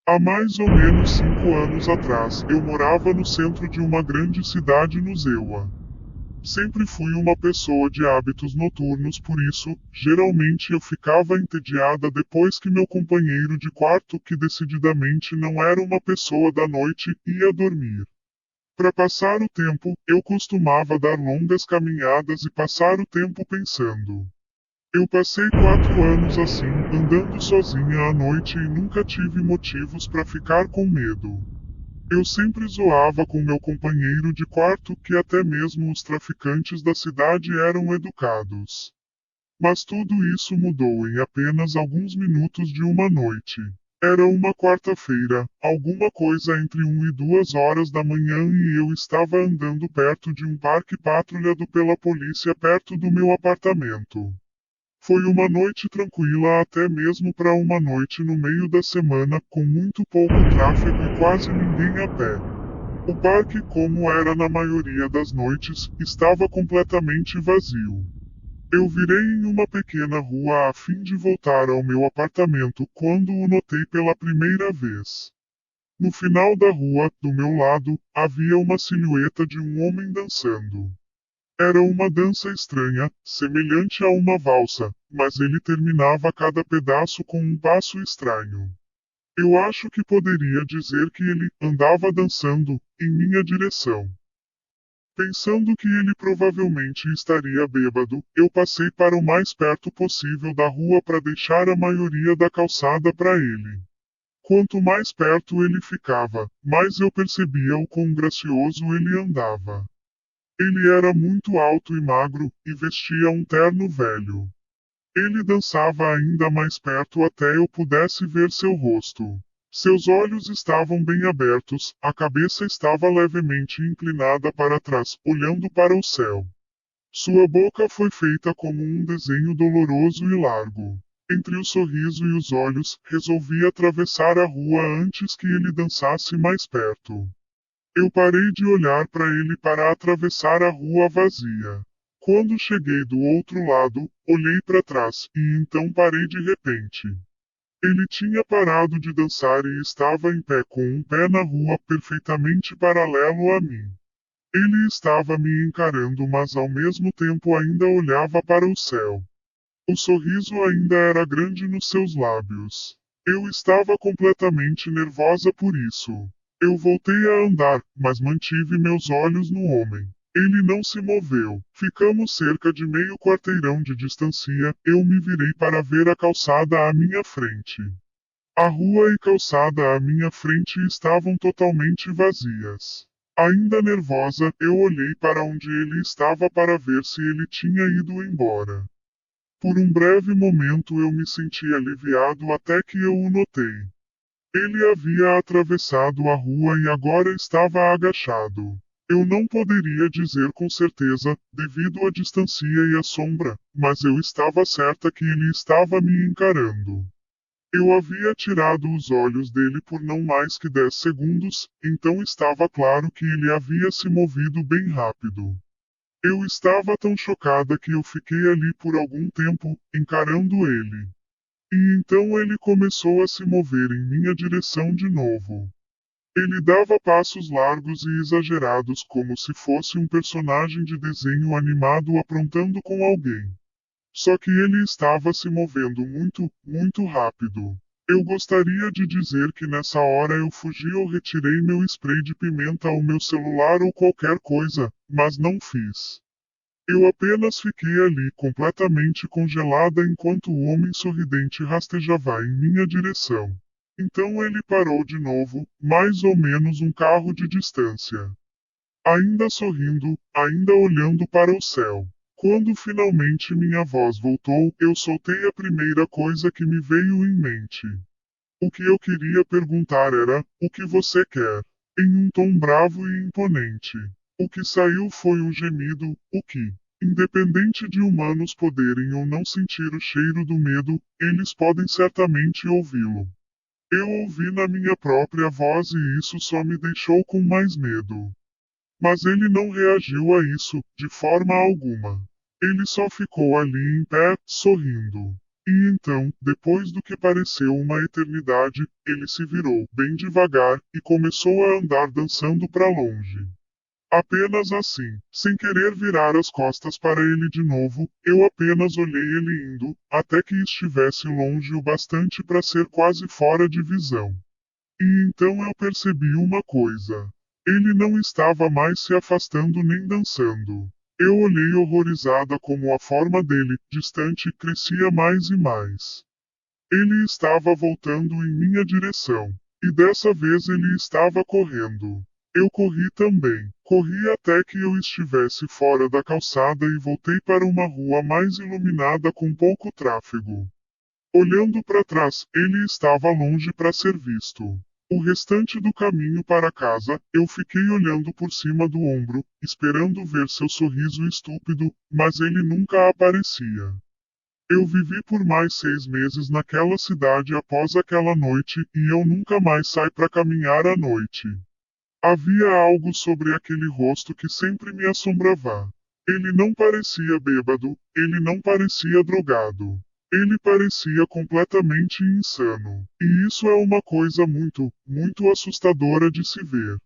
Há mais ou menos 5 anos atrás, eu morava no centro de uma grande cidade no Zewa. Sempre fui uma pessoa de hábitos noturnos, por isso, geralmente eu ficava entediada depois que meu companheiro de quarto, que decididamente não era uma pessoa da noite, ia dormir. Para passar o tempo, eu costumava dar longas caminhadas e passar o tempo pensando. Eu passei 4 anos assim, andando sozinha à noite e nunca tive motivos para ficar com medo. Eu sempre zoava com meu companheiro de quarto que até mesmo os traficantes da cidade eram educados. Mas tudo isso mudou em apenas alguns minutos de uma noite. Era uma quarta-feira, alguma coisa entre 1 e 2 horas da manhã, e eu estava andando perto de um parque patrulhado pela polícia perto do meu apartamento. Foi uma noite tranquila até mesmo para uma noite no meio da semana, com muito pouco tráfego e quase ninguém a pé. O parque, como era na maioria das noites, estava completamente vazio. Eu virei em uma pequena rua a fim de voltar ao meu apartamento quando o notei pela primeira vez. No final da rua, do meu lado, havia uma silhueta de um homem dançando. Era uma dança estranha, semelhante a uma valsa, mas ele terminava cada pedaço com um passo estranho. Eu acho que poderia dizer que ele andava dançando em minha direção. Pensando que ele provavelmente estaria bêbado, eu passei para o mais perto possível da rua para deixar a maioria da calçada para ele. Quanto mais perto ele ficava, mais eu percebia o quão gracioso ele andava. Ele era muito alto e magro, e vestia um terno velho. Ele dançava ainda mais perto até eu pudesse ver seu rosto. Seus olhos estavam bem abertos, a cabeça estava levemente inclinada para trás, olhando para o céu. Sua boca foi feita como um desenho doloroso e largo. Entre o sorriso e os olhos, resolvi atravessar a rua antes que ele dançasse mais perto. Eu parei de olhar para ele para atravessar a rua vazia. Quando cheguei do outro lado, olhei para trás, e então parei de repente. Ele tinha parado de dançar e estava em pé com um pé na rua perfeitamente paralelo a mim. Ele estava me encarando, mas ao mesmo tempo ainda olhava para o céu. O sorriso ainda era grande nos seus lábios. Eu estava completamente nervosa por isso. Eu voltei a andar, mas mantive meus olhos no homem. Ele não se moveu. Ficamos cerca de meio quarteirão de distância. Eu me virei para ver a calçada à minha frente. A rua e calçada à minha frente estavam totalmente vazias. Ainda nervosa, eu olhei para onde ele estava para ver se ele tinha ido embora. Por um breve momento eu me senti aliviado até que eu o notei. Ele havia atravessado a rua e agora estava agachado. Eu não poderia dizer com certeza, devido à distância e à sombra, mas eu estava certa que ele estava me encarando. Eu havia tirado os olhos dele por não mais que 10 segundos, então estava claro que ele havia se movido bem rápido. Eu estava tão chocada que eu fiquei ali por algum tempo, encarando ele. E então ele começou a se mover em minha direção de novo. Ele dava passos largos e exagerados como se fosse um personagem de desenho animado aprontando com alguém. Só que ele estava se movendo muito, muito rápido. Eu gostaria de dizer que nessa hora eu fugi ou retirei meu spray de pimenta ao meu celular ou qualquer coisa, mas não fiz. Eu apenas fiquei ali completamente congelada enquanto o homem sorridente rastejava em minha direção. Então ele parou de novo, mais ou menos um carro de distância. Ainda sorrindo, ainda olhando para o céu. Quando finalmente minha voz voltou, eu soltei a primeira coisa que me veio em mente. O que eu queria perguntar era: o que você quer? Em um tom bravo e imponente. O que saiu foi um gemido, o que, independente de humanos poderem ou não sentir o cheiro do medo, eles podem certamente ouvi-lo. Eu ouvi na minha própria voz e isso só me deixou com mais medo. Mas ele não reagiu a isso, de forma alguma. Ele só ficou ali em pé, sorrindo. E então, depois do que pareceu uma eternidade, ele se virou, bem devagar, e começou a andar dançando para longe. Apenas assim, sem querer virar as costas para ele de novo, eu apenas olhei ele indo, até que estivesse longe o bastante para ser quase fora de visão. E então eu percebi uma coisa. Ele não estava mais se afastando nem dançando. Eu olhei horrorizada como a forma dele, distante, crescia mais e mais. Ele estava voltando em minha direção. E dessa vez ele estava correndo. Eu corri também. Corri até que eu estivesse fora da calçada e voltei para uma rua mais iluminada com pouco tráfego. Olhando para trás, ele estava longe para ser visto. O restante do caminho para casa, eu fiquei olhando por cima do ombro, esperando ver seu sorriso estúpido, mas ele nunca aparecia. Eu vivi por mais 6 meses naquela cidade após aquela noite e eu nunca mais saí para caminhar à noite. Havia algo sobre aquele rosto que sempre me assombrava. Ele não parecia bêbado, ele não parecia drogado. Ele parecia completamente insano. E isso é uma coisa muito, muito assustadora de se ver.